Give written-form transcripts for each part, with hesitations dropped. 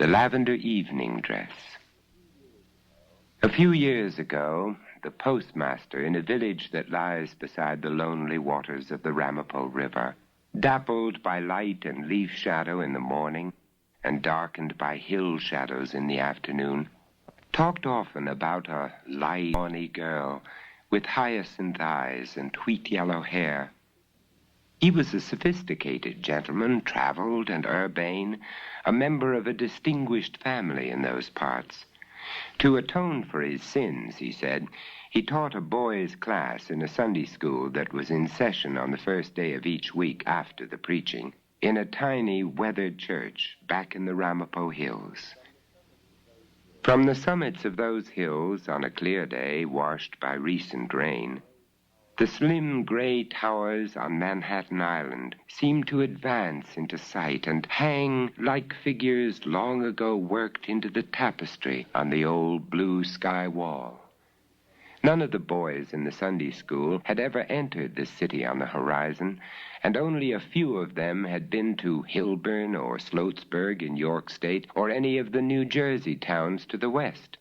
The lavender evening dress. A few years ago, the postmaster in a village that lies beside the lonely waters of the Ramapo River, dappled by light and leaf shadow in the morning and darkened by hill shadows in the afternoon, talked often about a light, tawny girl with hyacinth eyes and wheat-yellow hair. He was a sophisticated gentleman, traveled and urbane, a member of a distinguished family in those parts. To atone for his sins, he said, he taught a boys' class in a Sunday school that was in session on the first day of each week after the preaching, in a tiny weathered church back in the Ramapo Hills. From the summits of those hills, on a clear day washed by recent rain, the slim gray towers on Manhattan Island seemed to advance into sight and hang like figures long ago worked into the tapestry on the old blue sky wall. None of the boys in the Sunday school had ever entered the city on the horizon, and only a few of them had been to Hilburn or Sloatsburg in York State or any of the New Jersey towns to the west.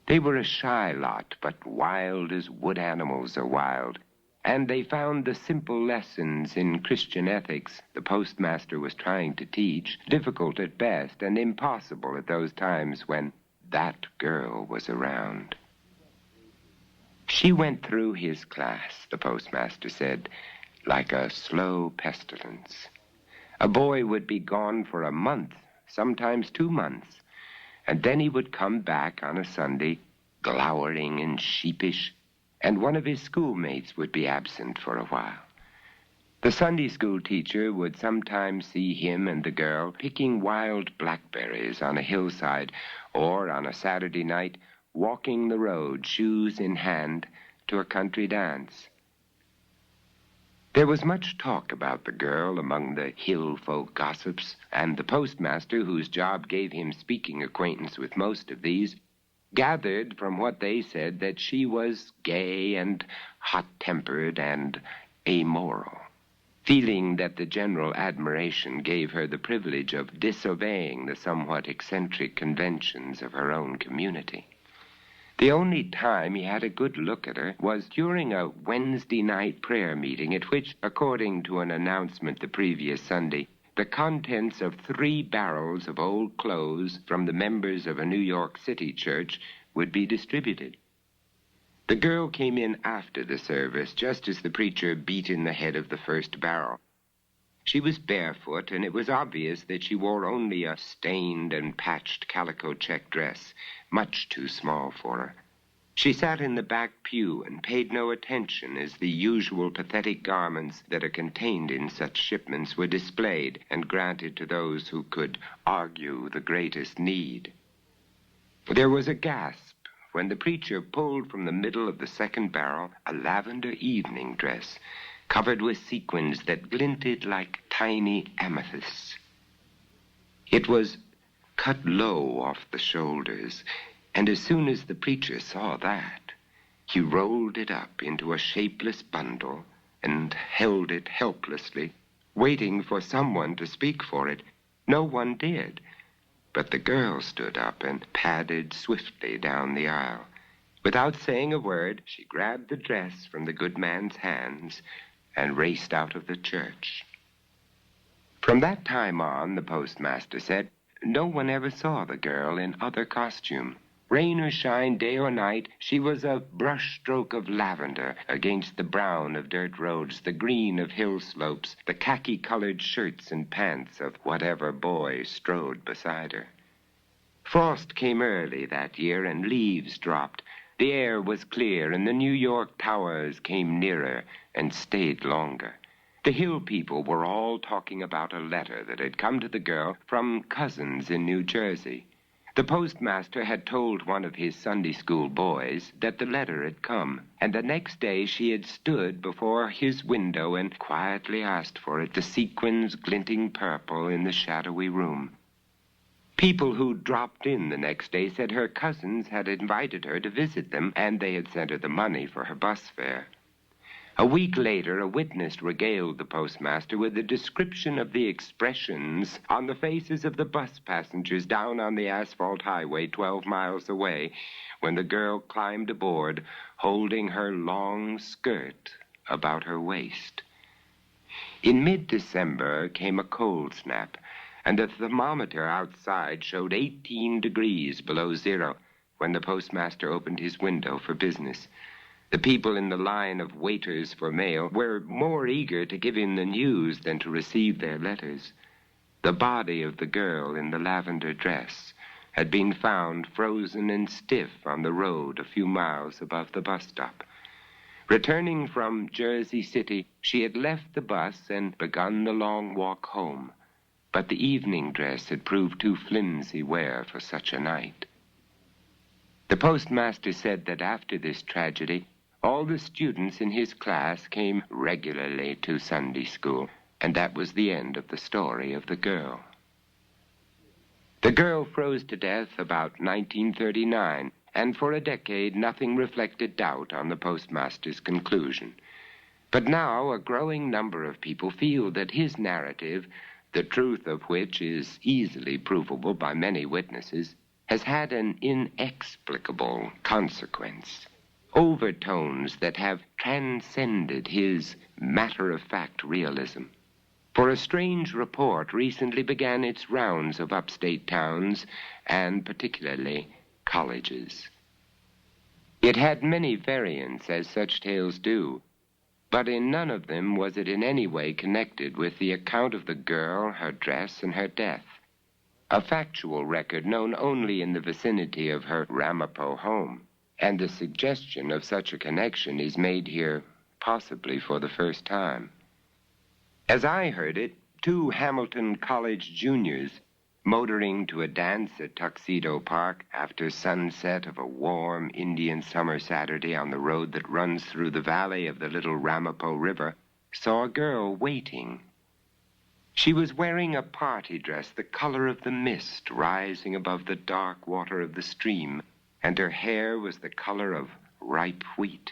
They were a shy lot, but wild as wood animals are wild, and they found the simple lessons in Christian ethics the postmaster was trying to teach difficult at best and impossible at those times when that girl was around. She went through his class, the postmaster said, like a slow pestilence. A boy would be gone for a month, sometimes 2 months, and then he would come back on a Sunday, glowering and sheepish, and one of his schoolmates would be absent for a while. The Sunday school teacher would sometimes see him and the girl picking wild blackberries on a hillside, or on a Saturday night, walking the road, shoes in hand, to a country dance. There was much talk about the girl among the hill folk gossips, and the postmaster, whose job gave him speaking acquaintance with most of these, gathered from what they said that she was gay and hot-tempered and amoral, feeling that the general admiration gave her the privilege of disobeying the somewhat eccentric conventions of her own community. The only time he had a good look at her was during a Wednesday night prayer meeting at which, according to an announcement the previous Sunday, the contents of 3 barrels of old clothes from the members of a New York City church would be distributed. The girl came in after the service, just as the preacher beat in the head of the first barrel. She was barefoot, and it was obvious that she wore only a stained and patched calico check dress, much too small for her. She sat in the back pew and paid no attention as the usual pathetic garments that are contained in such shipments were displayed and granted to those who could argue the greatest need. There was a gasp when the preacher pulled from the middle of the second barrel a lavender evening dress covered with sequins that glinted like tiny amethysts. It was cut low off the shoulders, and as soon as the preacher saw that, he rolled it up into a shapeless bundle and held it helplessly, waiting for someone to speak for it. No one did, but the girl stood up and padded swiftly down the aisle. Without saying a word, she grabbed the dress from the good man's hands and raced out of the church. From that time on, the postmaster said, no one ever saw the girl in other costume. Rain or shine, day or night, she was a brushstroke of lavender against the brown of dirt roads, the green of hill slopes, the khaki-colored shirts and pants of whatever boy strode beside her. Frost came early that year, and leaves dropped. The air was clear, and the New York towers came nearer and stayed longer. The hill people were all talking about a letter that had come to the girl from cousins in New Jersey. The postmaster had told one of his Sunday school boys that the letter had come, and the next day she had stood before his window and quietly asked for it, the sequins glinting purple in the shadowy room. People who dropped in the next day said her cousins had invited her to visit them, and they had sent her the money for her bus fare. A week later, a witness regaled the postmaster with a description of the expressions on the faces of the bus passengers down on the asphalt highway 12 miles away when the girl climbed aboard, holding her long skirt about her waist. In mid-December came a cold snap, and the thermometer outside showed 18 degrees below zero when the postmaster opened his window for business. The people in the line of waiters for mail were more eager to give him the news than to receive their letters. The body of the girl in the lavender dress had been found frozen and stiff on the road a few miles above the bus stop. Returning from Jersey City, she had left the bus and begun the long walk home, but the evening dress had proved too flimsy wear for such a night. The postmaster said that after this tragedy, all the students in his class came regularly to Sunday school, and that was the end of the story of the girl. The girl froze to death about 1939, and for a decade nothing reflected doubt on the postmaster's conclusion. But now a growing number of people feel that his narrative, the truth of which is easily provable by many witnesses, has had an inexplicable consequence. Overtones that have transcended his matter-of-fact realism. For a strange report recently began its rounds of upstate towns, and particularly colleges. It had many variants, as such tales do, but in none of them was it in any way connected with the account of the girl, her dress, and her death. A factual record known only in the vicinity of her Ramapo home. And the suggestion of such a connection is made here possibly for the first time. As I heard it, 2 Hamilton College juniors, motoring to a dance at Tuxedo Park after sunset of a warm Indian summer Saturday on the road that runs through the valley of the little Ramapo River, saw a girl waiting. She was wearing a party dress the color of the mist rising above the dark water of the stream, and her hair was the color of ripe wheat.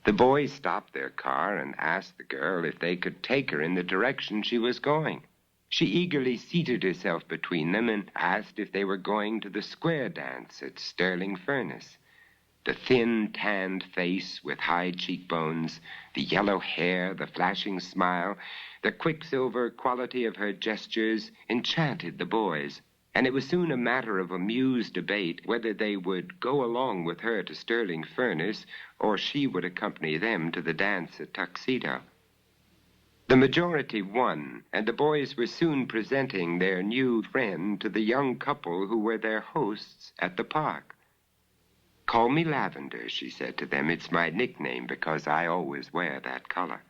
The boys stopped their car and asked the girl if they could take her in the direction she was going. She eagerly seated herself between them and asked if they were going to the square dance at Sterling Furnace. The thin, tanned face with high cheekbones, the yellow hair, the flashing smile, the quicksilver quality of her gestures enchanted the boys. And it was soon a matter of amused debate whether they would go along with her to Sterling Furnace or she would accompany them to the dance at Tuxedo. The majority won, and the boys were soon presenting their new friend to the young couple who were their hosts at the park. "Call me Lavender," she said to them. "It's my nickname because I always wear that color."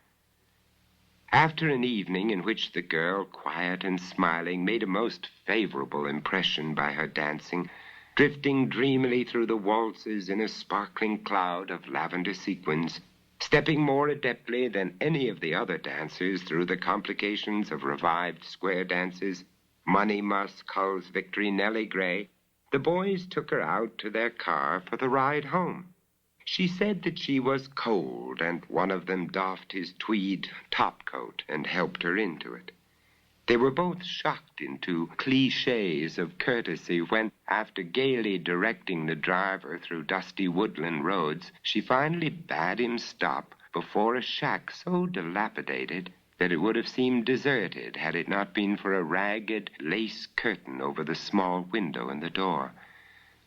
After an evening in which the girl, quiet and smiling, made a most favorable impression by her dancing, drifting dreamily through the waltzes in a sparkling cloud of lavender sequins, stepping more adeptly than any of the other dancers through the complications of revived square dances, Money Musk, Hull's Victory, Nellie Gray, the boys took her out to their car for the ride home. She said that she was cold, and one of them doffed his tweed topcoat and helped her into it. They were both shocked into clichés of courtesy when, after gaily directing the driver through dusty woodland roads, she finally bade him stop before a shack so dilapidated that it would have seemed deserted had it not been for a ragged lace curtain over the small window in the door.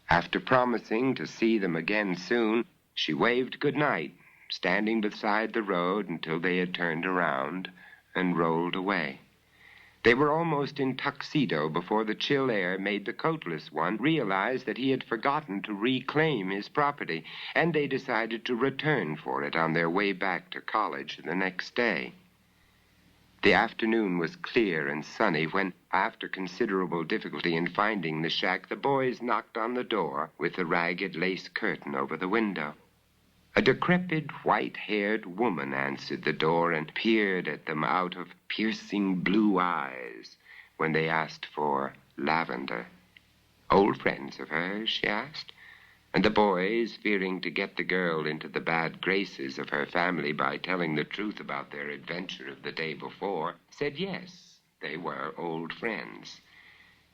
After promising to see them again soon, she waved good night, standing beside the road until they had turned around and rolled away. They were almost in Tuxedo before the chill air made the coatless one realize that he had forgotten to reclaim his property, and they decided to return for it on their way back to college the next day. The afternoon was clear and sunny when, after considerable difficulty in finding the shack, the boys knocked on the door with the ragged lace curtain over the window. A decrepit, white-haired woman answered the door and peered at them out of piercing blue eyes when they asked for Lavender. "Old friends of hers?" she asked. And the boys, fearing to get the girl into the bad graces of her family by telling the truth about their adventure of the day before, said yes, they were old friends.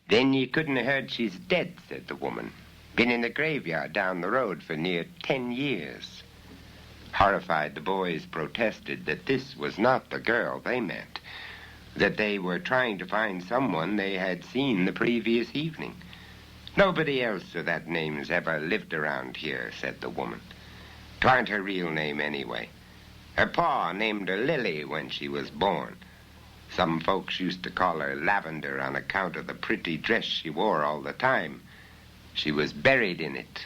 "Then you couldn't have heard she's dead," said the woman. "Been in the graveyard down the road for near 10 years. Horrified, the boys protested that this was not the girl they meant, that they were trying to find someone they had seen the previous evening. "Nobody else of that name's ever lived around here," said the woman. "'Twarn't her real name anyway. Her pa named her Lily when she was born. Some folks used to call her Lavender on account of the pretty dress she wore all the time. She was buried in it."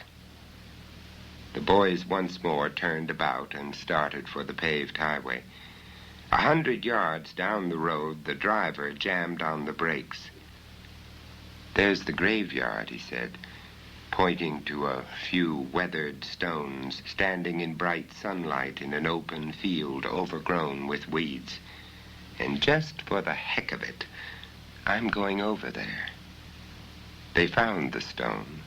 The boys once more turned about and started for the paved highway. 100 yards down the road, the driver jammed on the brakes. "There's the graveyard," he said, pointing to a few weathered stones standing in bright sunlight in an open field overgrown with weeds. "And just for the heck of it, I'm going over there." They found the stone,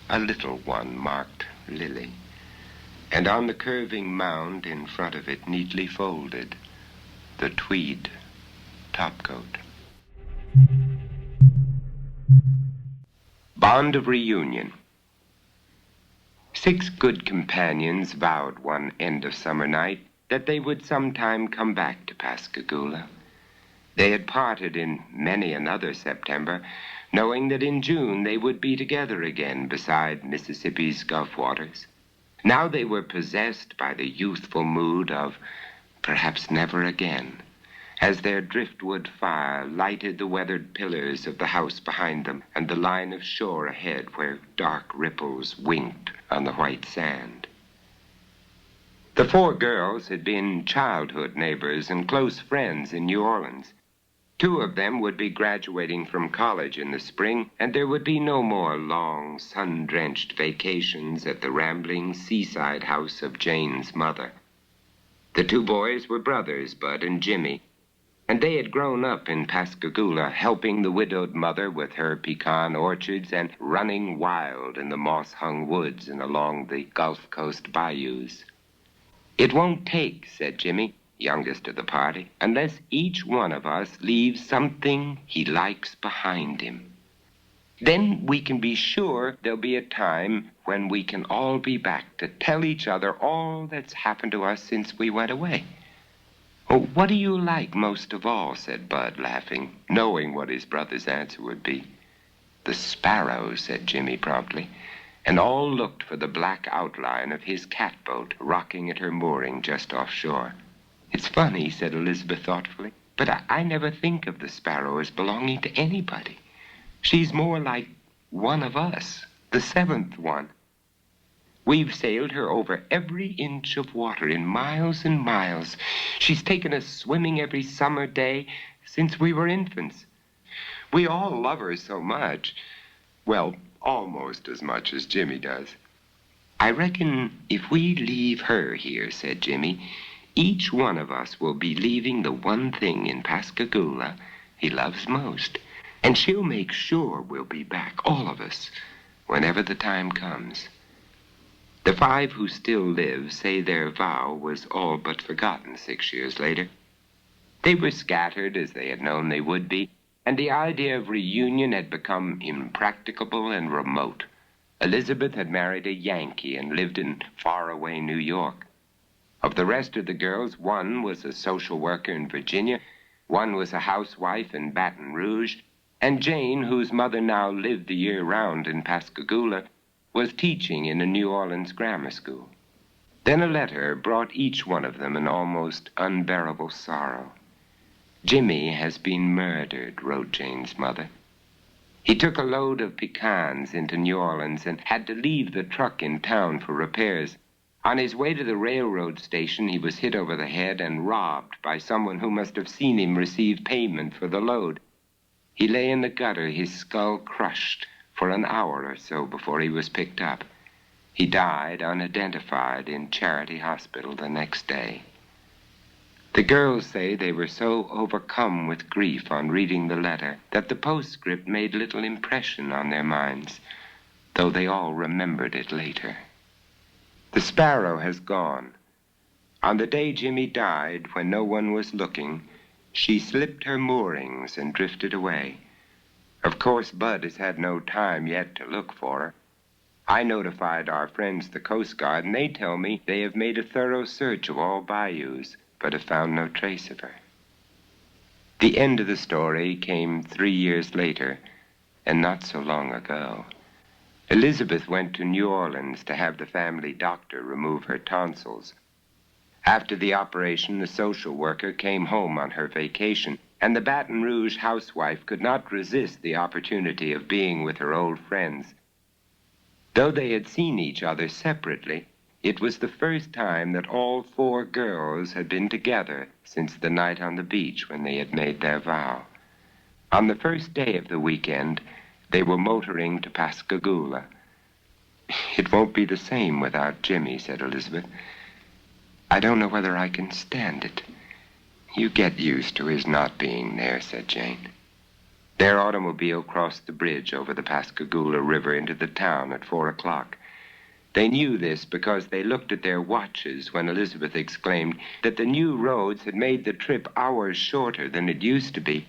a little one marked Lily, and on the curving mound in front of it, neatly folded, the tweed topcoat. Bond of Reunion. 6 good companions vowed one end of summer night that they would sometime come back to Pascagoula. They had parted in many another September, knowing that in June they would be together again beside Mississippi's Gulf waters. Now they were possessed by the youthful mood of perhaps never again, as their driftwood fire lighted the weathered pillars of the house behind them and the line of shore ahead where dark ripples winked on the white sand. The 4 girls had been childhood neighbors and close friends in New Orleans. 2 of them would be graduating from college in the spring, and there would be no more long, sun-drenched vacations at the rambling seaside house of Jane's mother. The 2 boys were brothers, Bud and Jimmy, and they had grown up in Pascagoula, helping the widowed mother with her pecan orchards and running wild in the moss-hung woods and along the Gulf Coast bayous. "It won't take," said Jimmy, youngest of the party, "unless each one of us leaves something he likes behind him. Then we can be sure there'll be a time when we can all be back to tell each other all that's happened to us since we went away." "Oh, what do you like most of all?" said Bud, laughing, knowing what his brother's answer would be. "The sparrow," said Jimmy promptly, and all looked for the black outline of his catboat rocking at her mooring just offshore. "It's funny," said Elizabeth thoughtfully, "but I never think of the sparrow as belonging to anybody. She's more like one of us, the 7th one. We've sailed her over every inch of water in miles and miles. She's taken us swimming every summer day since we were infants. We all love her so much. Well, almost as much as Jimmy does. I reckon if we leave her here," said Jimmy, "each one of us will be leaving the one thing in Pascagoula he loves most. And she'll make sure we'll be back, all of us, whenever the time comes." The 5 who still live say their vow was all but forgotten 6 years later. They were scattered as they had known they would be, and the idea of reunion had become impracticable and remote. Elizabeth had married a Yankee and lived in faraway New York. Of the rest of the girls, 1 was a social worker in Virginia, 1 was a housewife in Baton Rouge, and Jane, whose mother now lived the year round in Pascagoula, was teaching in a New Orleans grammar school. Then a letter brought each one of them an almost unbearable sorrow. "Jimmy has been murdered," wrote Jane's mother. "He took a load of pecans into New Orleans and had to leave the truck in town for repairs. On his way to the railroad station, he was hit over the head and robbed by someone who must have seen him receive payment for the load. He lay in the gutter, his skull crushed, for an hour or so before he was picked up. He died unidentified in Charity Hospital the next day." The girls say they were so overcome with grief on reading the letter that the postscript made little impression on their minds. though they all remembered it later. The Sparrow has gone. On the day Jimmy died, when no one was looking, she slipped her moorings and drifted away. Of course, Bud has had no time yet to look for her. I notified our friends, the Coast Guard, and they tell me they have made a thorough search of all bayous, but have found no trace of her. The end of the story came 3 years later, and not so long ago. Elizabeth went to New Orleans to have the family doctor remove her tonsils. After the operation, the social worker came home on her vacation, and the Baton Rouge housewife could not resist the opportunity of being with her old friends. Though they had seen each other separately, it was the first time that all 4 girls had been together since the night on the beach when they had made their vow. On the first day of the weekend, they were motoring to Pascagoula. "It won't be the same without Jimmy," said Elizabeth. "I don't know whether I can stand it." "You get used to his not being there," said Jane. Their automobile crossed the bridge over the Pascagoula River into the town at 4 o'clock. They knew this because they looked at their watches when Elizabeth exclaimed that the new roads had made the trip hours shorter than it used to be.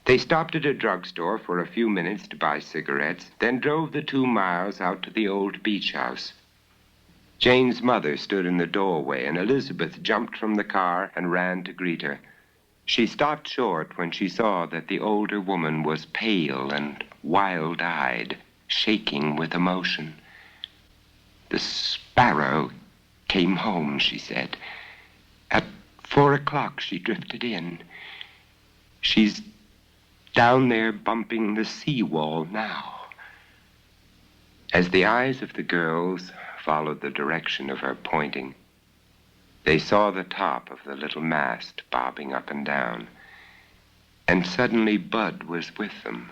They stopped at a drugstore for a few minutes to buy cigarettes, then drove the 2 miles out to the old beach house. Jane's mother stood in the doorway, and Elizabeth jumped from the car and ran to greet her. She stopped short when she saw that the older woman was pale and wild-eyed, shaking with emotion. "The Sparrow came home," she said. "At 4 o'clock she drifted in. She's down there bumping the seawall now." As the eyes of the girls followed the direction of her pointing, they saw the top of the little mast bobbing up and down. And suddenly Bud was with them,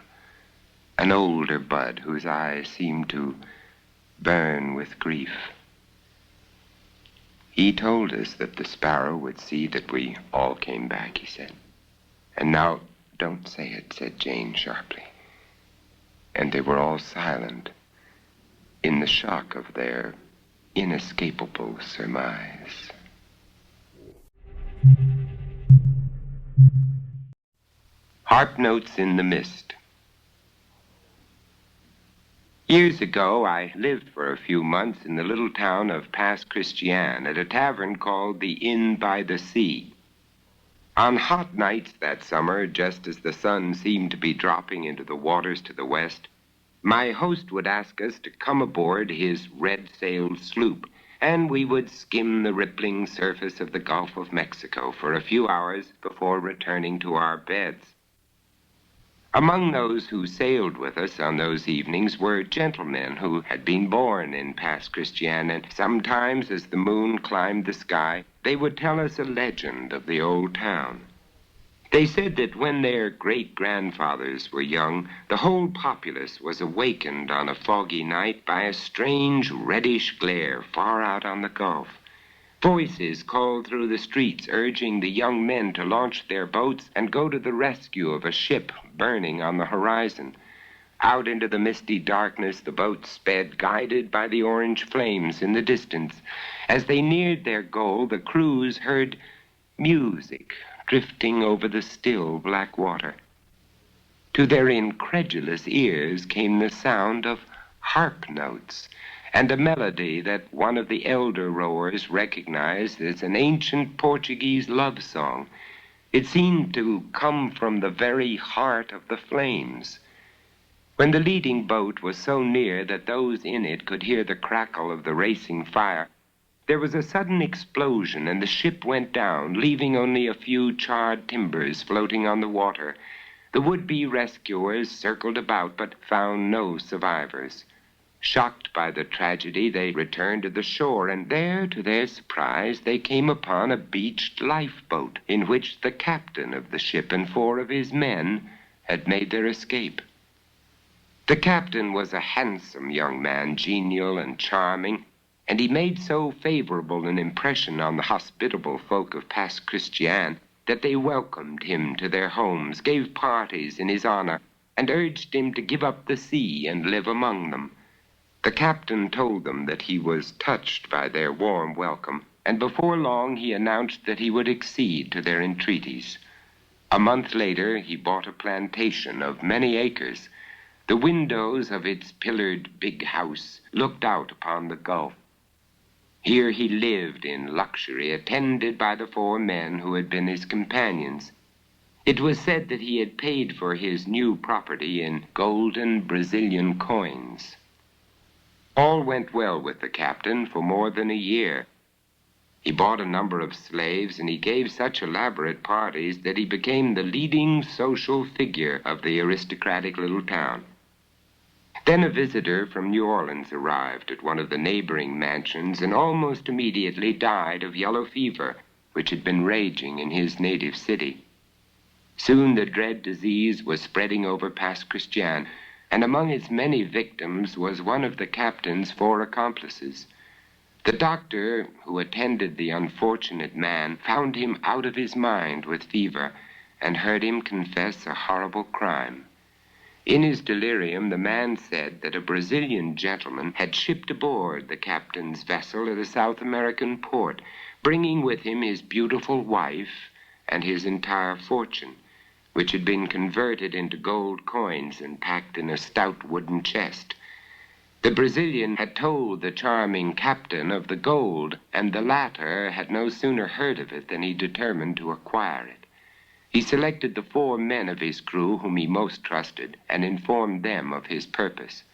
an older Bud whose eyes seemed to burn with grief. "He told us that the Sparrow would see that we all came back," he said. "And now, don't say it," said Jane sharply. And they were all silent in the shock of their inescapable surmise. Harp Notes in the Mist. Years ago, I lived for a few months in the little town of Pass Christian at a tavern called the Inn by the Sea. On hot nights that summer, just as the sun seemed to be dropping into the waters to the west, my host would ask us to come aboard his red-sailed sloop, and we would skim the rippling surface of the Gulf of Mexico for a few hours before returning to our beds. Among those who sailed with us on those evenings were gentlemen who had been born in Pass Christian, and sometimes as the moon climbed the sky, they would tell us a legend of the old town. They said that when their great-grandfathers were young, the whole populace was awakened on a foggy night by a strange reddish glare far out on the Gulf. Voices called through the streets, urging the young men to launch their boats and go to the rescue of a ship burning on the horizon. Out into the misty darkness the boats sped, guided by the orange flames in the distance. As they neared their goal, the crews heard music drifting over the still black water. To their incredulous ears came the sound of harp notes and a melody that one of the elder rowers recognized as an ancient Portuguese love song. It seemed to come from the very heart of the flames. When the leading boat was so near that those in it could hear the crackle of the racing fire, there was a sudden explosion, and the ship went down, leaving only a few charred timbers floating on the water. The would-be rescuers circled about, but found no survivors. Shocked by the tragedy, they returned to the shore, and there, to their surprise, they came upon a beached lifeboat in which the captain of the ship and 4 of his men had made their escape. The captain was a handsome young man, genial and charming, and he made so favorable an impression on the hospitable folk of Pass Christian that they welcomed him to their homes, gave parties in his honor, and urged him to give up the sea and live among them. The captain told them that he was touched by their warm welcome, and before long he announced that he would accede to their entreaties. A month later, he bought a plantation of many acres. The windows of its pillared big house looked out upon the Gulf. Here he lived in luxury, attended by the 4 men who had been his companions. It was said that he had paid for his new property in golden Brazilian coins. All went well with the captain for more than a year. He bought a number of slaves, and he gave such elaborate parties that he became the leading social figure of the aristocratic little town. Then a visitor from New Orleans arrived at one of the neighboring mansions and almost immediately died of yellow fever, which had been raging in his native city. Soon the dread disease was spreading over Pass Christian, and among its many victims was one of the captain's 4 accomplices. The doctor who attended the unfortunate man found him out of his mind with fever and heard him confess a horrible crime. In his delirium, the man said that a Brazilian gentleman had shipped aboard the captain's vessel at a South American port, bringing with him his beautiful wife and his entire fortune, which had been converted into gold coins and packed in a stout wooden chest. The Brazilian had told the charming captain of the gold, and the latter had no sooner heard of it than he determined to acquire it. He selected the 4 men of his crew whom he most trusted and informed them of his purpose.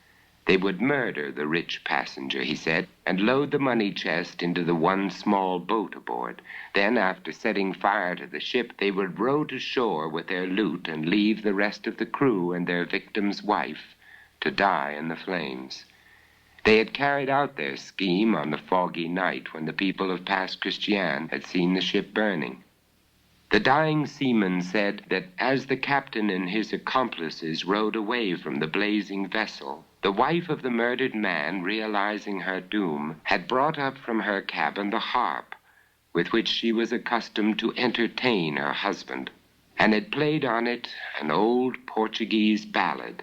They would murder the rich passenger, he said, and load the money chest into the one small boat aboard. Then, after setting fire to the ship, they would row to shore with their loot and leave the rest of the crew and their victim's wife to die in the flames. They had carried out their scheme on the foggy night when the people of Pass Christian had seen the ship burning. The dying seaman said that as the captain and his accomplices rowed away from the blazing vessel, the wife of the murdered man, realizing her doom, had brought up from her cabin the harp with which she was accustomed to entertain her husband, and had played on it an old Portuguese ballad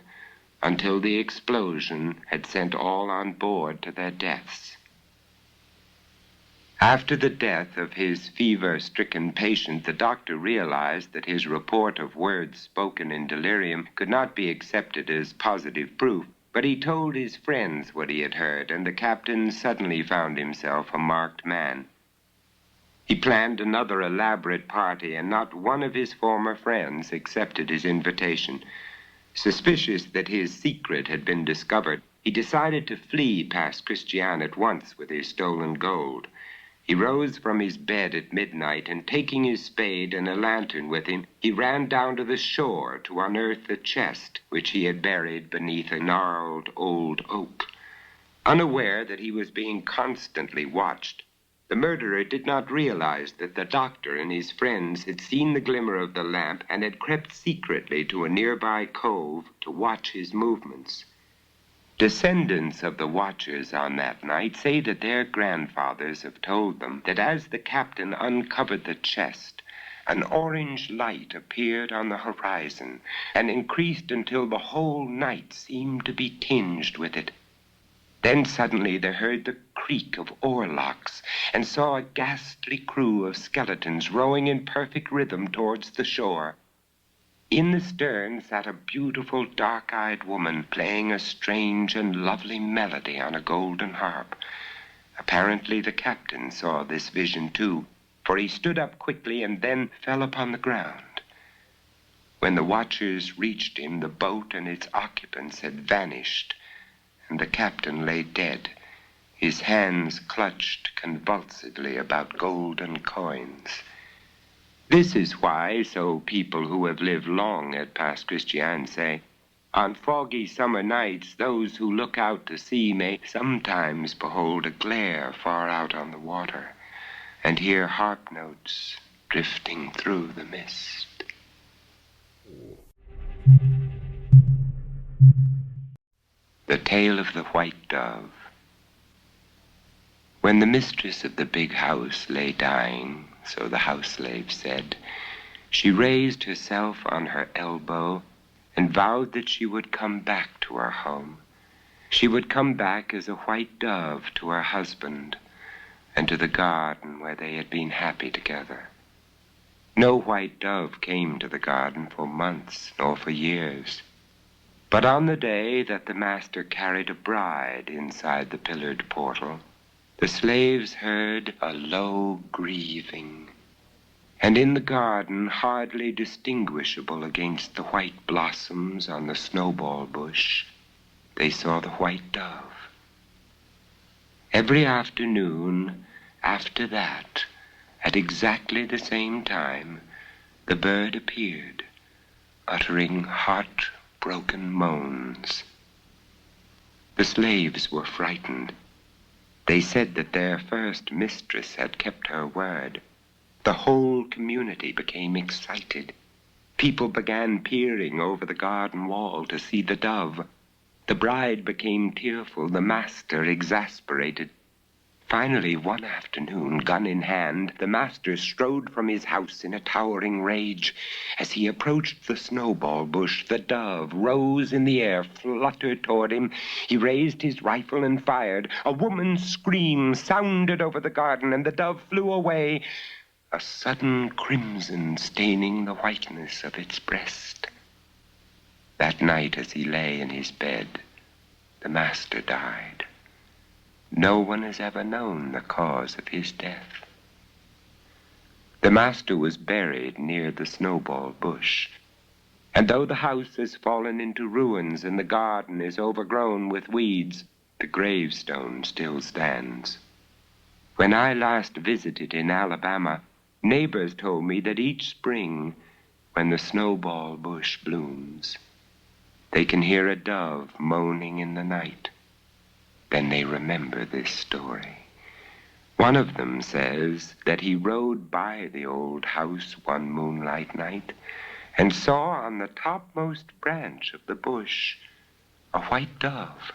until the explosion had sent all on board to their deaths. After the death of his fever-stricken patient, the doctor realized that his report of words spoken in delirium could not be accepted as positive proof, but he told his friends what he had heard, and the captain suddenly found himself a marked man. He planned another elaborate party, and not one of his former friends accepted his invitation. Suspicious that his secret had been discovered, he decided to flee past Christian at once with his stolen gold. He rose from his bed at midnight, and taking his spade and a lantern with him, he ran down to the shore to unearth the chest which he had buried beneath a gnarled old oak. Unaware that he was being constantly watched, the murderer did not realize that the doctor and his friends had seen the glimmer of the lamp and had crept secretly to a nearby cove to watch his movements. Descendants of the watchers on that night say that their grandfathers have told them that as the captain uncovered the chest, an orange light appeared on the horizon and increased until the whole night seemed to be tinged with it. Then suddenly they heard the creak of oarlocks and saw a ghastly crew of skeletons rowing in perfect rhythm towards the shore. In the stern sat a beautiful dark-eyed woman playing a strange and lovely melody on a golden harp. Apparently the captain saw this vision too, for he stood up quickly and then fell upon the ground. When the watchers reached him, the boat and its occupants had vanished, and the captain lay dead, his hands clutched convulsively about golden coins. This is why, so people who have lived long at Pass Christian say, on foggy summer nights, those who look out to sea may sometimes behold a glare far out on the water, and hear harp notes drifting through the mist. The Tale of the White Dove. When the mistress of the big house lay dying, so the house slave said, she raised herself on her elbow and vowed that she would come back to her home. She would come back as a white dove to her husband and to the garden where they had been happy together. No white dove came to the garden for months nor for years. But on the day that the master carried a bride inside the pillared portal, the slaves heard a low grieving, and in the garden, hardly distinguishable against the white blossoms on the snowball bush, they saw the white dove. Every afternoon after that, at exactly the same time, the bird appeared, uttering heart-broken moans. The slaves were frightened. They said that their first mistress had kept her word. The whole community became excited. People began peering over the garden wall to see the dove. The bride became tearful, the master exasperated. Finally, one afternoon, gun in hand, the master strode from his house in a towering rage. As he approached the snowball bush, the dove rose in the air, fluttered toward him. He raised his rifle and fired. A woman's scream sounded over the garden, and the dove flew away, a sudden crimson staining the whiteness of its breast. That night, as he lay in his bed, the master died. No one has ever known the cause of his death. The master was buried near the snowball bush, and though the house has fallen into ruins and the garden is overgrown with weeds, the gravestone still stands. When I last visited in Alabama, neighbors told me that each spring, when the snowball bush blooms, they can hear a dove moaning in the night. Then they remember this story. One of them says that he rode by the old house one moonlight night and saw on the topmost branch of the bush a white dove.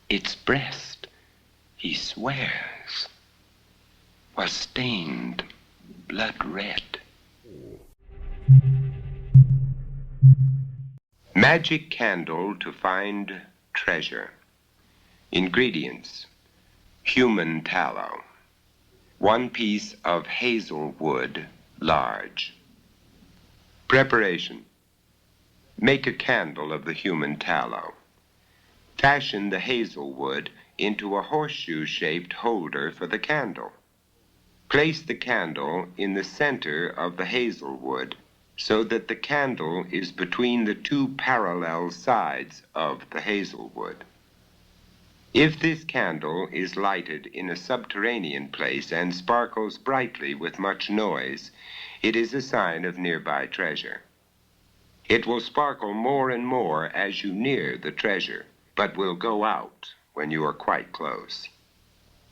Its breast, he swears, was stained blood red. Magic candle to find treasure. Ingredients: human tallow, 1 piece of hazel wood, large. Preparation: make a candle of the human tallow. Fashion the hazel wood into a horseshoe-shaped holder for the candle. Place the candle in the center of the hazel wood so that the candle is between the 2 parallel sides of the hazel wood. If this candle is lighted in a subterranean place and sparkles brightly with much noise, it is a sign of nearby treasure. It will sparkle more and more as you near the treasure, but will go out when you are quite close.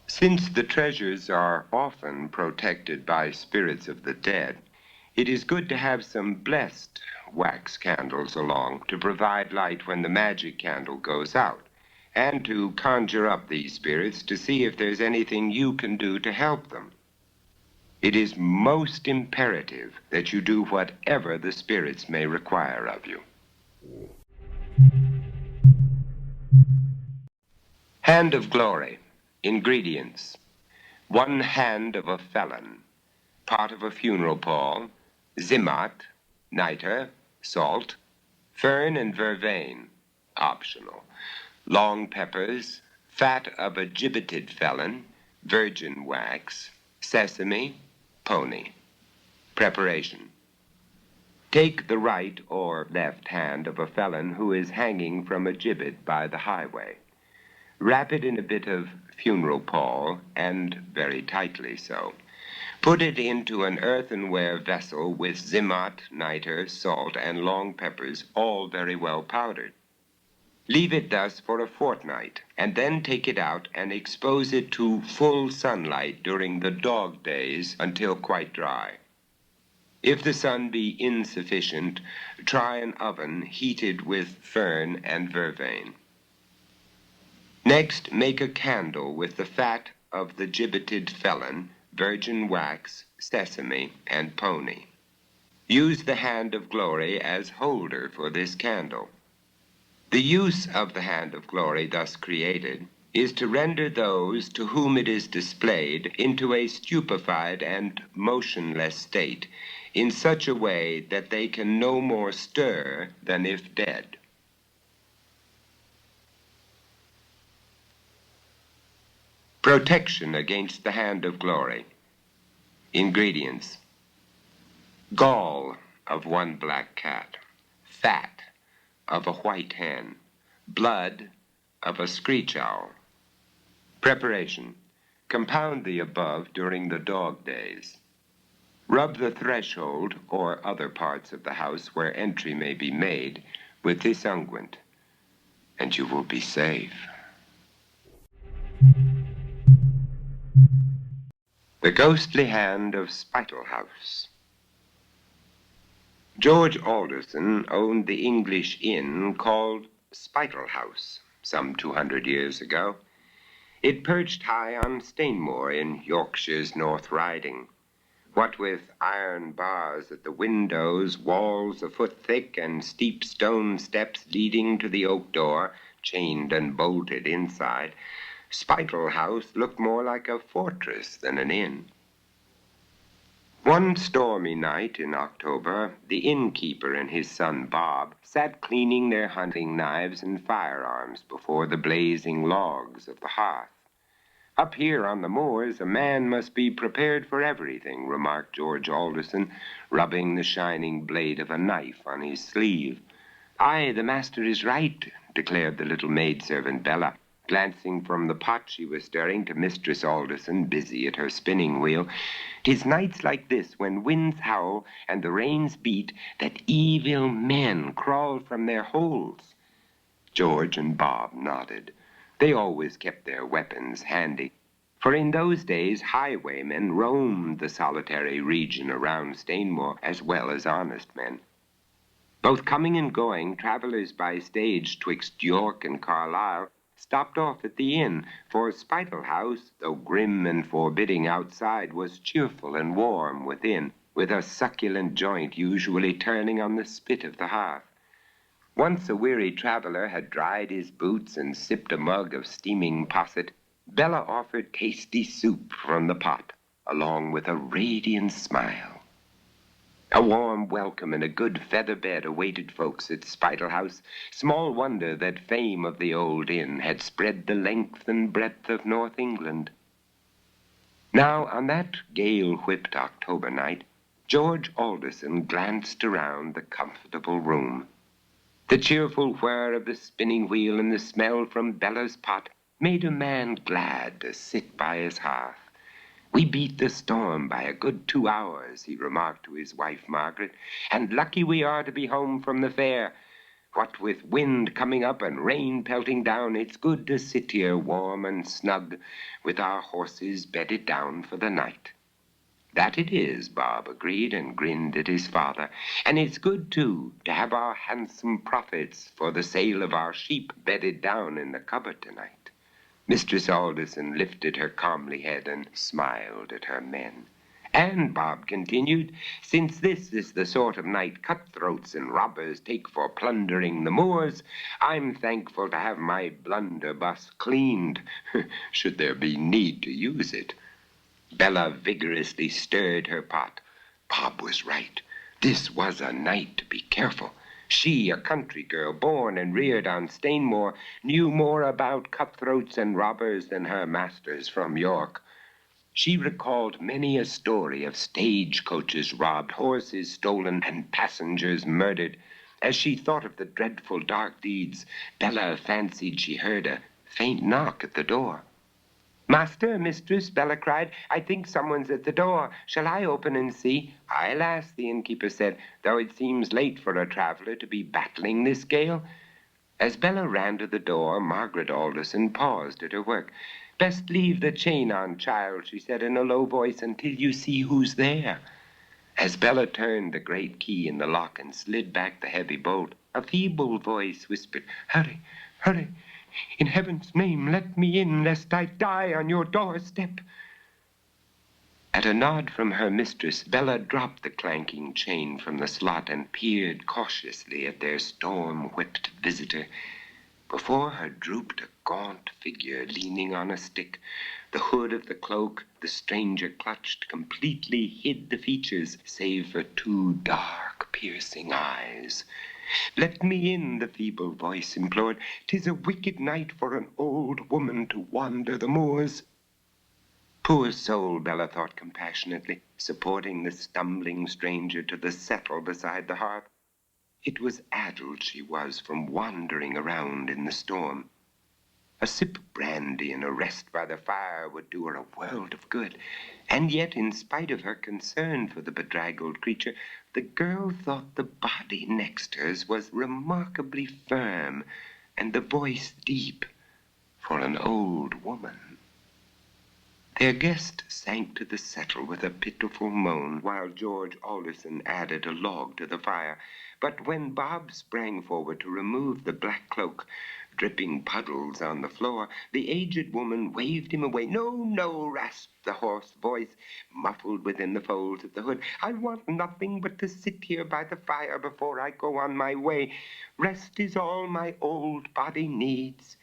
Since the treasures are often protected by spirits of the dead, it is good to have some blessed wax candles along to provide light when the magic candle goes out, and to conjure up these spirits to see if there's anything you can do to help them. It is most imperative that you do whatever the spirits may require of you. Hand of Glory. Ingredients: 1 hand of a felon, part of a funeral pall, zimat, niter, salt, fern and vervain, optional, long peppers, fat of a gibbeted felon, virgin wax, sesame, pony. Preparation: take the right or left hand of a felon who is hanging from a gibbet by the highway. Wrap it in a bit of funeral pall, and very tightly so. Put it into an earthenware vessel with zimat, niter, salt, and long peppers, all very well powdered. Leave it thus for a fortnight, and then take it out and expose it to full sunlight during the dog days until quite dry. If the sun be insufficient, try an oven heated with fern and vervain. Next, make a candle with the fat of the gibbeted felon, virgin wax, sesame, and pony. Use the hand of glory as holder for this candle. The use of the hand of glory thus created is to render those to whom it is displayed into a stupefied and motionless state in such a way that they can no more stir than if dead. Protection against the hand of glory. Ingredients: gall of 1 black cat, fat of a white hen, blood of a screech owl. Preparation: compound the above during the dog days. Rub the threshold or other parts of the house where entry may be made with this unguent, and you will be safe. The Ghostly Hand of Spidal House. George Alderson owned the English inn called Spidal House some 200 years ago. It perched high on Stainmoor in Yorkshire's North Riding. What with iron bars at the windows, walls a foot thick, and steep stone steps leading to the oak door, chained and bolted inside, Spidal House looked more like a fortress than an inn. One stormy night in October, the innkeeper and his son Bob sat cleaning their hunting knives and firearms before the blazing logs of the hearth. "Up here on the moors, a man must be prepared for everything," remarked George Alderson, rubbing the shining blade of a knife on his sleeve. "Aye, the master is right," declared the little maidservant Bella, glancing from the pot she was stirring to Mistress Alderson, busy at her spinning wheel. "'Tis nights like this, when winds howl and the rains beat, that evil men crawl from their holes." George and Bob nodded. They always kept their weapons handy, for in those days highwaymen roamed the solitary region around Stainmoor as well as honest men. Both coming and going, travelers by stage twixt York and Carlisle stopped off at the inn, for Spidal House, though grim and forbidding outside, was cheerful and warm within, with a succulent joint usually turning on the spit of the hearth. Once a weary traveler had dried his boots and sipped a mug of steaming posset, Bella offered tasty soup from the pot, along with a radiant smile. A warm welcome and a good feather bed awaited folks at Spidal House. Small wonder that fame of the old inn had spread the length and breadth of North England. Now, on that gale-whipped October night, George Alderson glanced around the comfortable room. The cheerful whir of the spinning wheel and the smell from Bella's pot made a man glad to sit by his hearth. "We beat the storm by a good 2 hours," he remarked to his wife Margaret, "and lucky we are to be home from the fair. What with wind coming up and rain pelting down, it's good to sit here warm and snug with our horses bedded down for the night." "That it is," Bob agreed and grinned at his father. "And it's good, too, to have our handsome profits for the sale of our sheep bedded down in the cupboard tonight." Mistress Alderson lifted her comely head and smiled at her men. "And," Bob continued, "since this is the sort of night cutthroats and robbers take for plundering the moors, I'm thankful to have my blunderbuss cleaned, should there be need to use it." Bella vigorously stirred her pot. Bob was right. This was a night to be careful. She, a country girl, born and reared on Stainmoor, knew more about cutthroats and robbers than her masters from York. She recalled many a story of stagecoaches robbed, horses stolen, and passengers murdered. As she thought of the dreadful dark deeds, Bella fancied she heard a faint knock at the door. "Master, mistress," Bella cried, "I think someone's at the door. Shall I open and see?" "Aye, lass," the innkeeper said, "though it seems late for a traveller to be battling this gale." As Bella ran to the door, Margaret Alderson paused at her work. "Best leave the chain on, child," she said in a low voice, "until you see who's there." As Bella turned the great key in the lock and slid back the heavy bolt, a feeble voice whispered, "Hurry, hurry. In heaven's name, let me in, lest I die on your doorstep." At a nod from her mistress, Bella dropped the clanking chain from the slot and peered cautiously at their storm-whipped visitor. Before her drooped a gaunt figure leaning on a stick. The hood of the cloak the stranger clutched completely hid the features, save for two dark, piercing eyes. "Let me in," the feeble voice implored. "'Tis a wicked night for an old woman to wander the moors." Poor soul, Bella thought compassionately, supporting the stumbling stranger to the settle beside the hearth. It was addled she was from wandering around in the storm. A sip of brandy and a rest by the fire would do her a world of good. And yet, in spite of her concern for the bedraggled creature, the girl thought the body next hers was remarkably firm and the voice deep for an old woman. Their guest sank to the settle with a pitiful moan, while George Alderson added a log to the fire. But when Bob sprang forward to remove the black cloak, dripping puddles on the floor, the aged woman waved him away. "No, no," rasped the hoarse voice, muffled within the folds of the hood. "I want nothing but to sit here by the fire before I go on my way. Rest is all my old body needs."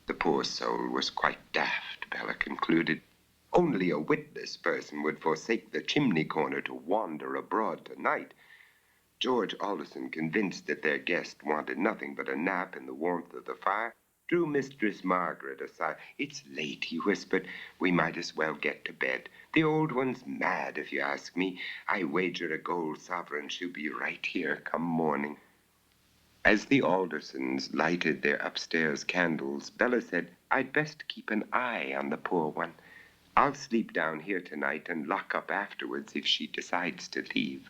The poor soul was quite daft, Bella concluded. Only a witless person would forsake the chimney corner to wander abroad tonight. George Alderson, convinced that their guest wanted nothing but a nap in the warmth of the fire, drew Mistress Margaret aside. "It's late," he whispered. "We might as well get to bed. The old one's mad, if you ask me. I wager a gold sovereign she'll be right here come morning." As the Aldersons lighted their upstairs candles, Bella said, "I'd best keep an eye on the poor one. I'll sleep down here tonight and lock up afterwards if she decides to leave."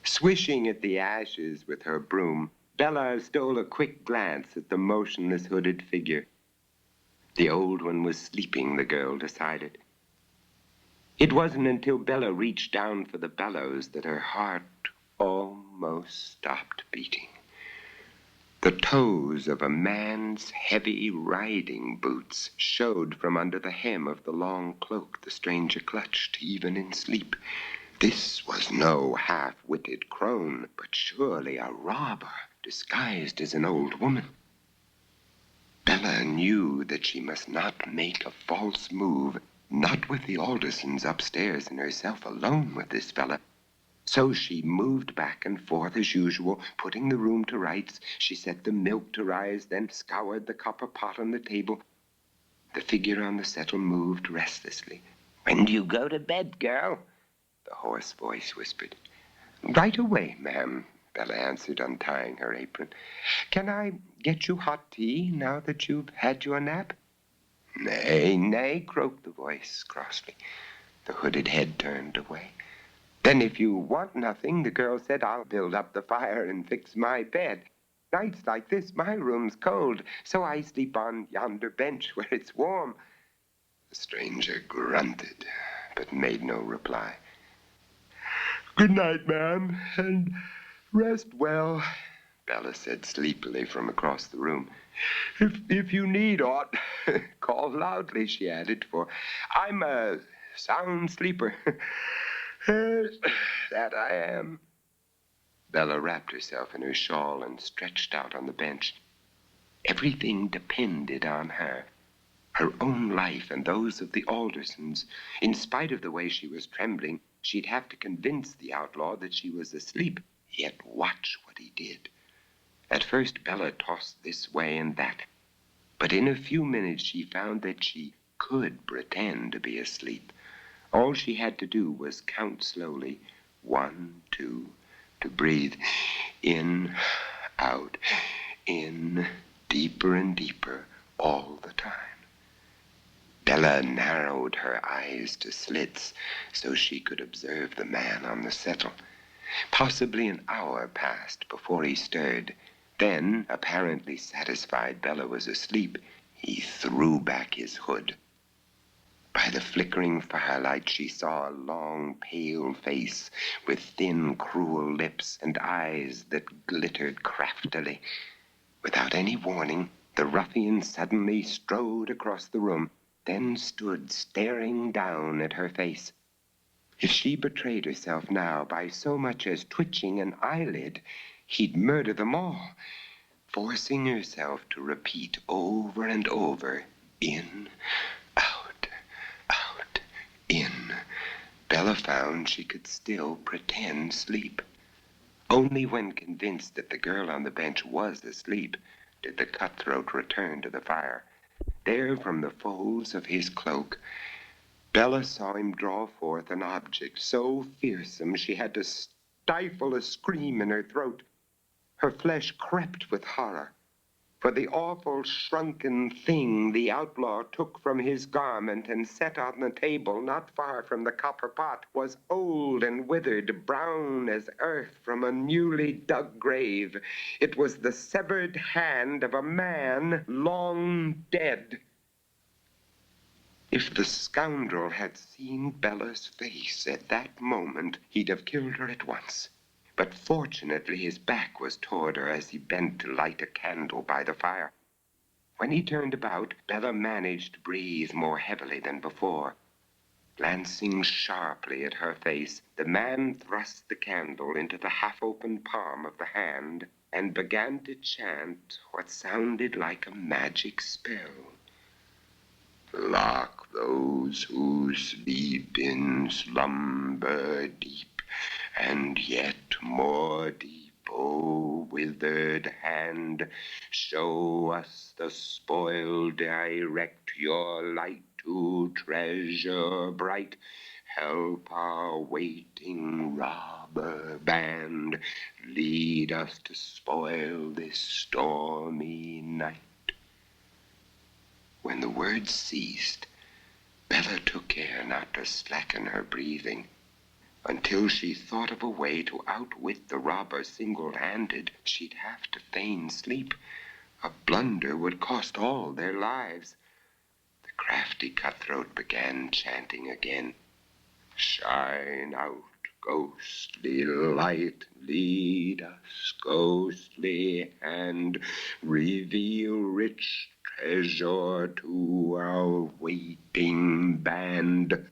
Swishing at the ashes with her broom, Bella stole a quick glance at the motionless hooded figure. The old one was sleeping, the girl decided. It wasn't until Bella reached down for the bellows that her heart almost stopped beating. The toes of a man's heavy riding boots showed from under the hem of the long cloak the stranger clutched, even in sleep. This was no half-witted crone, but surely a robber disguised as an old woman. Bella knew that she must not make a false move, not with the Aldersons upstairs and herself alone with this fella. So she moved back and forth as usual, putting the room to rights. She set the milk to rise, then scoured the copper pot on the table. The figure on the settle moved restlessly. "When do you go to bed, girl?" the hoarse voice whispered. "Right away, ma'am," Bella answered, untying her apron. "Can I get you hot tea now that you've had your nap?" "Nay, nay," croaked the voice crossly. The hooded head turned away. "Then if you want nothing," the girl said, "I'll build up the fire and fix my bed. Nights like this, my room's cold, so I sleep on yonder bench where it's warm." The stranger grunted, but made no reply. "Good night, ma'am, and rest well," Bella said sleepily from across the room. If you need aught, call loudly," she added, "for I'm a sound sleeper. That I am." Bella wrapped herself in her shawl and stretched out on the bench. Everything depended on her. Her own life and those of the Aldersons. In spite of the way she was trembling, she'd have to convince the outlaw that she was asleep, yet watch what he did. At first, Bella tossed this way and that, but in a few minutes she found that she could pretend to be asleep. All she had to do was count slowly, 1, 2, to breathe in, out, in, deeper and deeper, all the time. Bella narrowed her eyes to slits so she could observe the man on the settle. Possibly an hour passed before he stirred. Then, apparently satisfied Bella was asleep, he threw back his hood. By the flickering firelight, she saw a long, pale face with thin, cruel lips and eyes that glittered craftily. Without any warning, the ruffian suddenly strode across the room, then stood staring down at her face. If she betrayed herself now by so much as twitching an eyelid, he'd murder them all. forcing herself to repeat over and over, in, out, out, in, Bella found she could still pretend sleep. Only when convinced that the girl on the bench was asleep did the cutthroat return to the fire. There, from the folds of his cloak, Bella saw him draw forth an object so fearsome she had to stifle a scream in her throat. Her flesh crept with horror, for the awful shrunken thing the outlaw took from his garment and set on the table not far from the copper pot was old and withered, brown as earth from a newly dug grave. It was the severed hand of a man long dead. If the scoundrel had seen Bella's face at that moment, he'd have killed her at once. But fortunately his back was toward her as he bent to light a candle by the fire. When he turned about, Bella managed to breathe more heavily than before. Glancing sharply at her face, the man thrust the candle into the half-open palm of the hand and began to chant what sounded like a magic spell. Lock those who sleep in slumber deep, and yet more deep, O withered hand, show us the spoil, direct your light to treasure bright, help our waiting robber band, lead us to spoil this stormy night. When the words ceased, Bella took care not to slacken her breathing, until she thought of a way to outwit the robber single-handed. She'd have to feign sleep. A blunder would cost all their lives. The crafty cutthroat began chanting again. Shine out, ghostly light, lead us, ghostly hand, reveal rich treasure to our waiting band.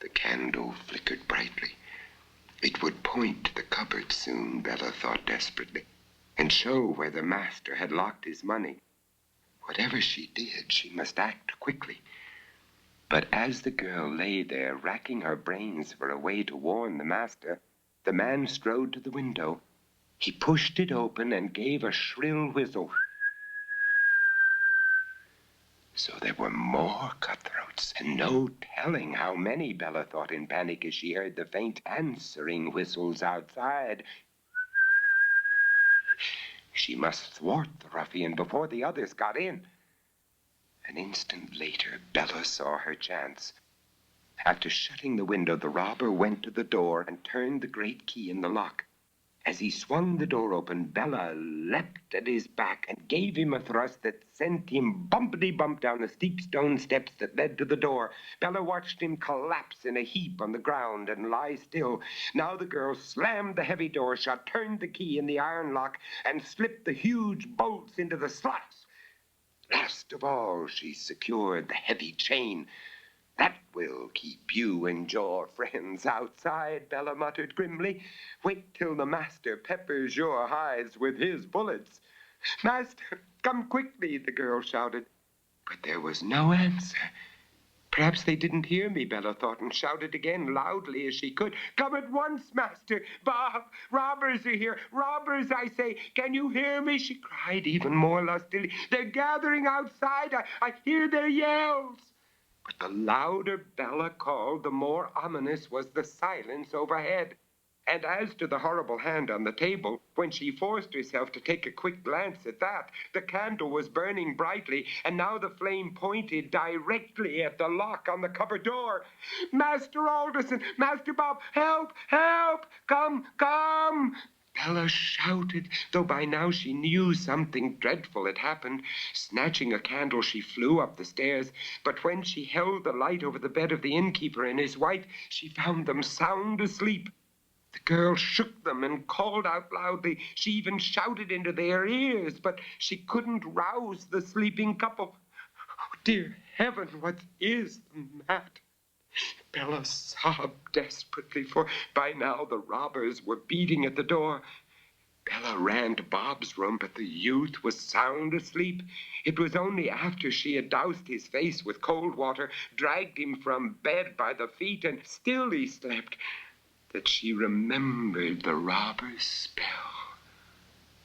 The candle flickered brightly. It would point to the cupboard soon, Bella thought desperately, and show where the master had locked his money. Whatever she did, she must act quickly. But as the girl lay there, racking her brains for a way to warn the master, the man strode to the window. He pushed it open and gave a shrill whistle. So there were more cutthroats, and no telling how many, Bella thought in panic as she heard the faint answering whistles outside. She must thwart the ruffian before the others got in. An instant later, Bella saw her chance. After shutting the window, the robber went to the door and turned the great key in the lock. As he swung the door open, Bella leapt at his back and gave him a thrust that sent him bumpity-bump down the steep stone steps that led to the door. Bella watched him collapse in a heap on the ground and lie still. Now the girl slammed the heavy door shut, turned the key in the iron lock, and slipped the huge bolts into the slots. Last of all, she secured the heavy chain. That will keep you and your friends outside, Bella muttered grimly. Wait till the master peppers your hides with his bullets. Master, come quickly, the girl shouted. But there was no answer. Perhaps they didn't hear me, Bella thought, and shouted again, loudly as she could. Come at once, master. Bob, robbers are here. Robbers, I say. Can you hear me? She cried even more lustily. They're gathering outside. I hear their yells. But the louder Bella called, the more ominous was the silence overhead. And as to the horrible hand on the table, when she forced herself to take a quick glance at that, the candle was burning brightly, and now the flame pointed directly at the lock on the cupboard door. Master Alderson, Master Bob, help, help, come, come! Bella shouted, though by now she knew something dreadful had happened. Snatching a candle, she flew up the stairs, but when she held the light over the bed of the innkeeper and his wife, she found them sound asleep. The girl shook them and called out loudly. She even shouted into their ears, but she couldn't rouse the sleeping couple. Oh, dear heaven, what is the matter? Bella sobbed desperately, for by now the robbers were beating at the door. Bella ran to Bob's room, but the youth was sound asleep. It was only after she had doused his face with cold water, dragged him from bed by the feet, and still he slept, that she remembered the robber's spell.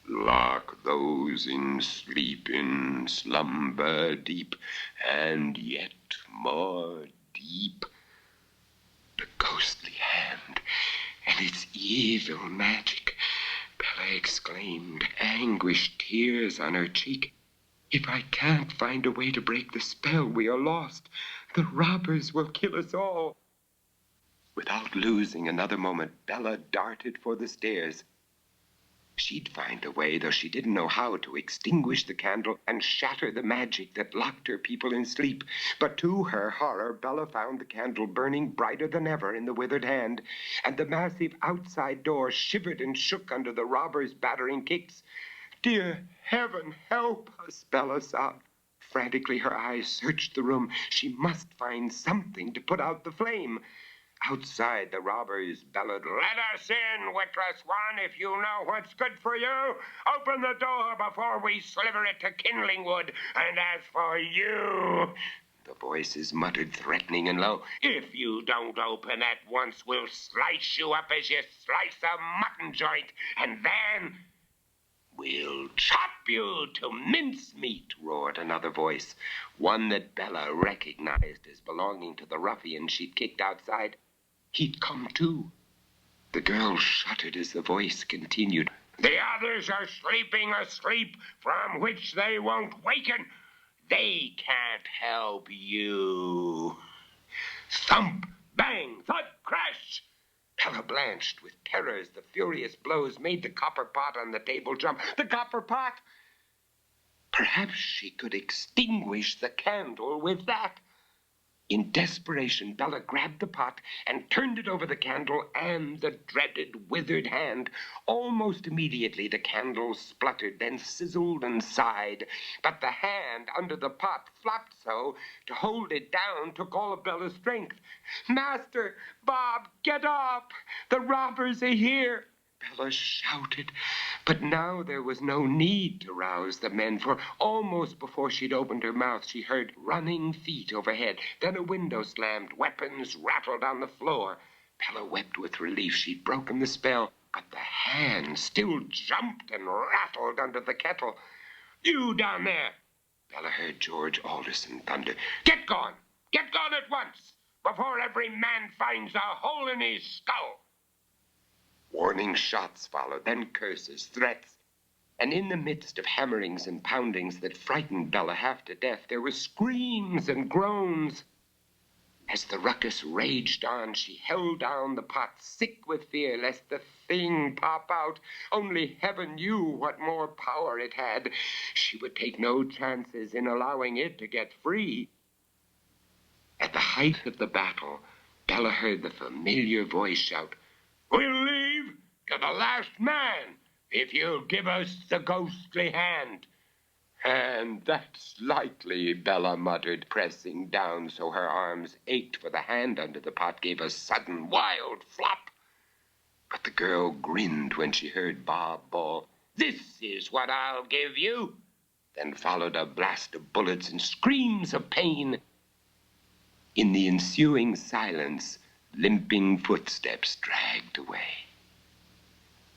Lock those in sleep in slumber deep, and yet more deep. The ghostly hand and its evil magic. Bella exclaimed, anguished tears on her cheek. If I can't find a way to break the spell, we are lost. The robbers will kill us all. Without losing another moment, Bella darted for the stairs. She'd find a way, though she didn't know how, to extinguish the candle and shatter the magic that locked her people in sleep. But to her horror, Bella found the candle burning brighter than ever in the withered hand, and the massive outside door shivered and shook under the robbers' battering kicks. Dear heaven, help us, Bella sobbed. Frantically, her eyes searched the room. She must find something to put out the flame. Outside, the robbers bellowed, "Let us in, witless one, if you know what's good for you. Open the door before we sliver it to kindling wood. And as for you," the voices muttered, threatening and low, "if you don't open at once, we'll slice you up as you slice a mutton joint, and then we'll chop you to mincemeat," roared another voice, one that Bella recognized as belonging to the ruffian she'd kicked outside. He'd come too. The girl shuddered as the voice continued, "The others are sleeping a sleep from which they won't waken. They can't help you." Thump, bang, thud, crash! Bella blanched with terror as the furious blows made the copper pot on the table jump. The copper pot! Perhaps she could extinguish the candle with that. In desperation, Bella grabbed the pot and turned it over the candle and the dreaded withered hand. Almost immediately, the candle spluttered, then sizzled and sighed. But the hand under the pot flopped so, to hold it down took all of Bella's strength. "Master, Bob, get up! The robbers are here!" Bella shouted, but now there was no need to rouse the men, for almost before she'd opened her mouth, she heard running feet overhead. Then a window slammed, weapons rattled on the floor. Bella wept with relief. She'd broken the spell, but the hand still jumped and rattled under the kettle. "You down there!" Bella heard George Alderson thunder. Get gone! Get gone at once, before every man finds a hole in his skull!" Warning shots followed, then curses, threats. And in the midst of hammerings and poundings that frightened Bella half to death, there were screams and groans. As the ruckus raged on, she held down the pot, sick with fear lest the thing pop out. Only heaven knew what more power it had. She would take no chances in allowing it to get free. At the height of the battle, Bella heard the familiar voice shout, "We'll leave to the last man if you'll give us the ghostly hand." "And that's likely," Bella muttered, pressing down so her arms ached, for the hand under the pot gave a sudden wild flop. But the girl grinned when she heard Bob bawl, "This is what I'll give you." Then followed a blast of bullets and screams of pain. In the ensuing silence, limping footsteps dragged away.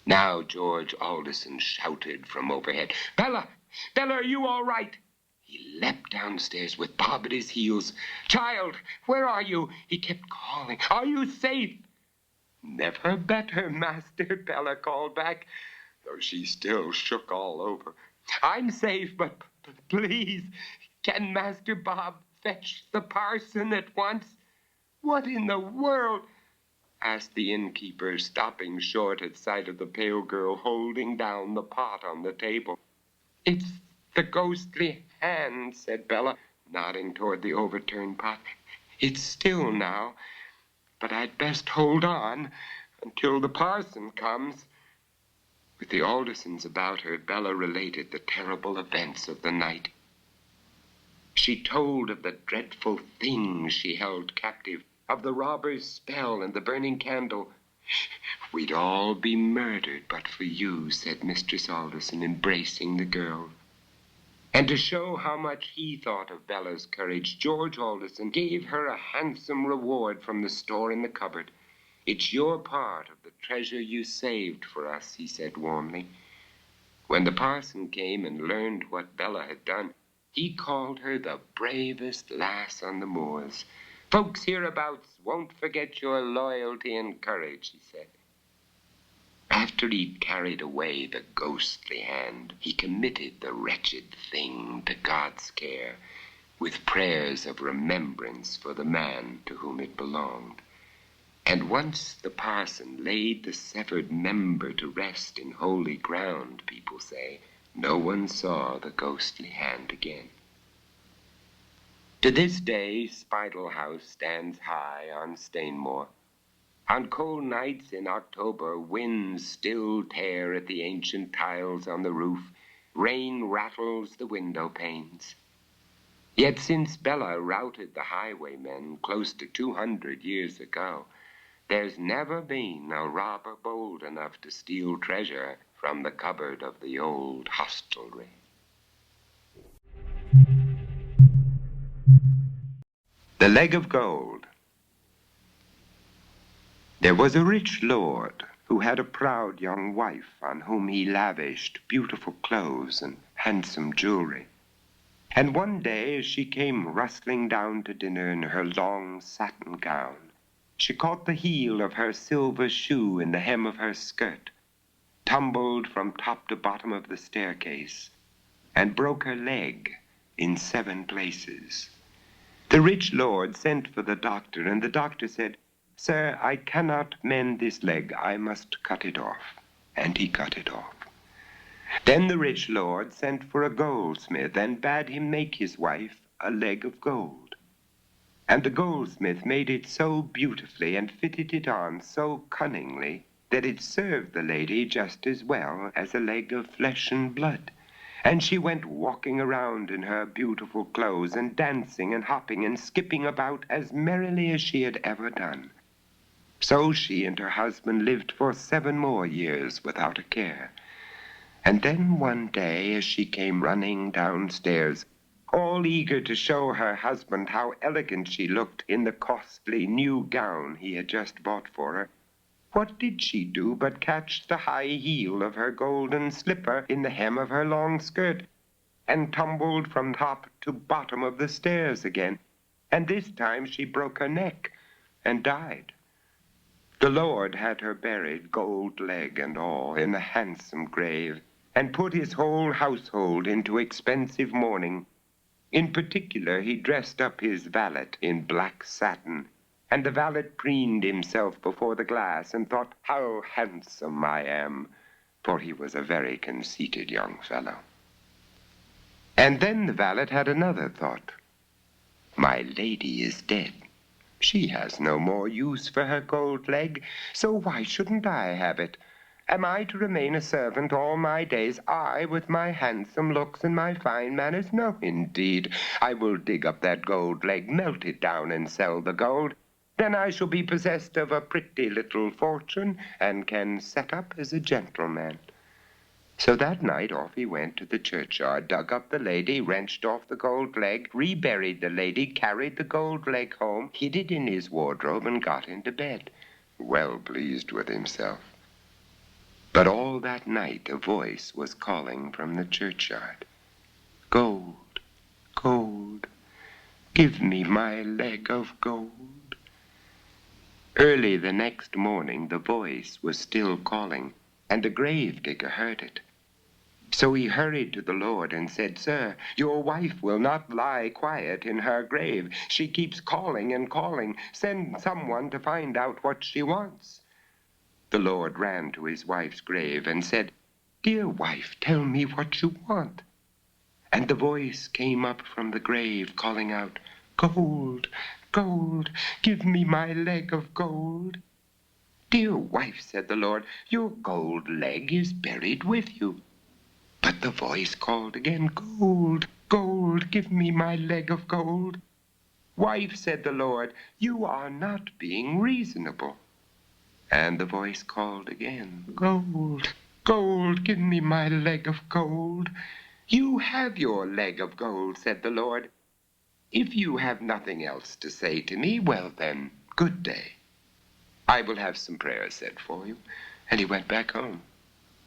Now George Alderson shouted from overhead, "Bella! Bella, are you all right?" He leapt downstairs with Bob at his heels. "Child, where are you?" He kept calling. "Are you safe?" "Never better, Master," Bella called back, though she still shook all over. "I'm safe, but please, can Master Bob fetch the parson at once?" "What in the world?" asked the innkeeper, stopping short at sight of the pale girl holding down the pot on the table. "It's the ghostly hand," said Bella, nodding toward the overturned pot. "It's still now, but I'd best hold on until the parson comes." With the Aldersons about her, Bella related the terrible events of the night. She told of the dreadful things she held captive, of the robber's spell and the burning candle. We'd all be murdered but for you, said Mistress Alderson, embracing the girl. And to show how much he thought of Bella's courage, George Alderson gave her a handsome reward from the store in the cupboard. It's your part of the treasure you saved for us, he said warmly. When the parson came and learned what Bella had done, he called her the bravest lass on the moors. Folks hereabouts won't forget your loyalty and courage, he said. After he'd carried away the ghostly hand, he committed the wretched thing to God's care, with prayers of remembrance for the man to whom it belonged. And once the parson laid the severed member to rest in holy ground, people say, no one saw the ghostly hand again. To this day, Spidal House stands high on Stainmore. On cold nights in October, winds still tear at the ancient tiles on the roof. Rain rattles the window panes. Yet since Bella routed the highwaymen close to 200 years ago, there's never been a robber bold enough to steal treasure from the cupboard of the old hostelry. The Leg of Gold. There was a rich lord who had a proud young wife on whom he lavished beautiful clothes and handsome jewelry. And one day as she came rustling down to dinner in her long satin gown, she caught the heel of her silver shoe in the hem of her skirt, tumbled from top to bottom of the staircase, and broke her leg in 7 places. The rich lord sent for the doctor, and the doctor said, "Sir, I cannot mend this leg. I must cut it off." And he cut it off. Then the rich lord sent for a goldsmith and bade him make his wife a leg of gold. And the goldsmith made it so beautifully and fitted it on so cunningly that it served the lady just as well as a leg of flesh and blood. And she went walking around in her beautiful clothes and dancing and hopping and skipping about as merrily as she had ever done. So she and her husband lived for 7 more years without a care. And then one day, as she came running downstairs, all eager to show her husband how elegant she looked in the costly new gown he had just bought for her, what did she do but catch the high heel of her golden slipper in the hem of her long skirt, and tumbled from top to bottom of the stairs again, and this time she broke her neck and died. The Lord had her buried, gold leg and all, in a handsome grave, and put his whole household into expensive mourning. In particular, he dressed up his valet in black satin, and the valet preened himself before the glass and thought, "How handsome I am," for he was a very conceited young fellow. And then the valet had another thought. "My lady is dead. She has no more use for her gold leg, so why shouldn't I have it? Am I to remain a servant all my days, I with my handsome looks and my fine manners? No, indeed. I will dig up that gold leg, melt it down, and sell the gold. Then I shall be possessed of a pretty little fortune, and can set up as a gentleman." So that night off he went to the churchyard, dug up the lady, wrenched off the gold leg, reburied the lady, carried the gold leg home, hid it in his wardrobe, and got into bed, well pleased with himself. But all that night a voice was calling from the churchyard, "Gold, gold, give me my leg of gold." Early the next morning the voice was still calling, and the gravedigger heard it. So he hurried to the Lord and said, "Sir, your wife will not lie quiet in her grave. She keeps calling and calling. Send someone to find out what she wants." The Lord ran to his wife's grave and said, "Dear wife, tell me what you want." And the voice came up from the grave, calling out, "Gold, gold, give me my leg of gold." "Dear wife," said the Lord, "your gold leg is buried with you." But the voice called again, "Gold, gold, give me my leg of gold." "Wife," said the Lord, "you are not being reasonable." And the voice called again, "Gold, gold, give me my leg of gold." "You have your leg of gold," said the Lord. "If you have nothing else to say to me, well then, good day. I will have some prayers said for you." And he went back home.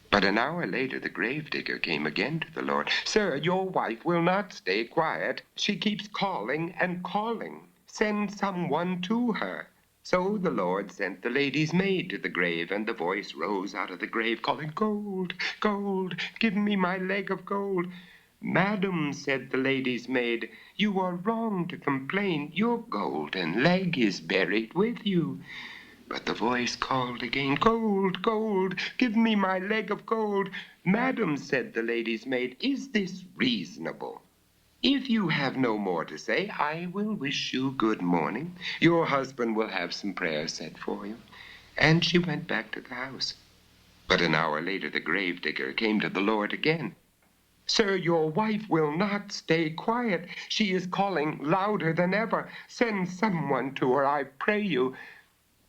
But an hour later, the gravedigger came again to the Lord. "Sir, your wife will not stay quiet. She keeps calling and calling. Send someone to her." So the Lord sent the lady's maid to the grave, and the voice rose out of the grave, calling, "Gold, gold, give me my leg of gold." "Madam," said the lady's maid, "you are wrong to complain. Your golden leg is buried with you." But the voice called again, "Gold, gold, give me my leg of gold." "Madam," said the lady's maid, "is this reasonable? If you have no more to say, I will wish you good morning. Your husband will have some prayers said for you." And she went back to the house. But an hour later, the gravedigger came to the Lord again. "Sir, your wife will not stay quiet. She is calling louder than ever. Send someone to her, I pray you."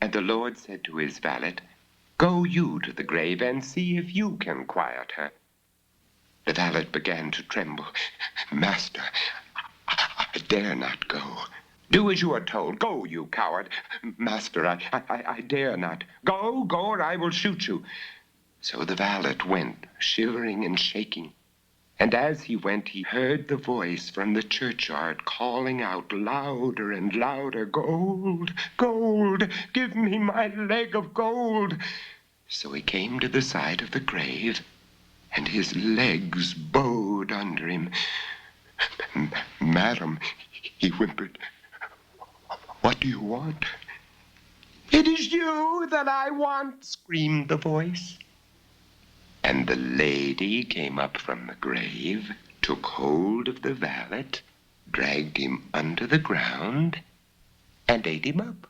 And the Lord said to his valet, "Go you to the grave and see if you can quiet her." The valet began to tremble. "Master, I dare not go." "Do as you are told. Go, you coward." "Master, I dare not." Go, or I will shoot you." So the valet went, shivering and shaking. And as he went, he heard the voice from the churchyard calling out louder and louder, "Gold, gold, give me my leg of gold." So he came to the side of the grave, and his legs bowed under him. "Madam," he whimpered, "what do you want?" "It is you that I want," screamed the voice. And the lady came up from the grave, took hold of the valet, dragged him under the ground, and ate him up.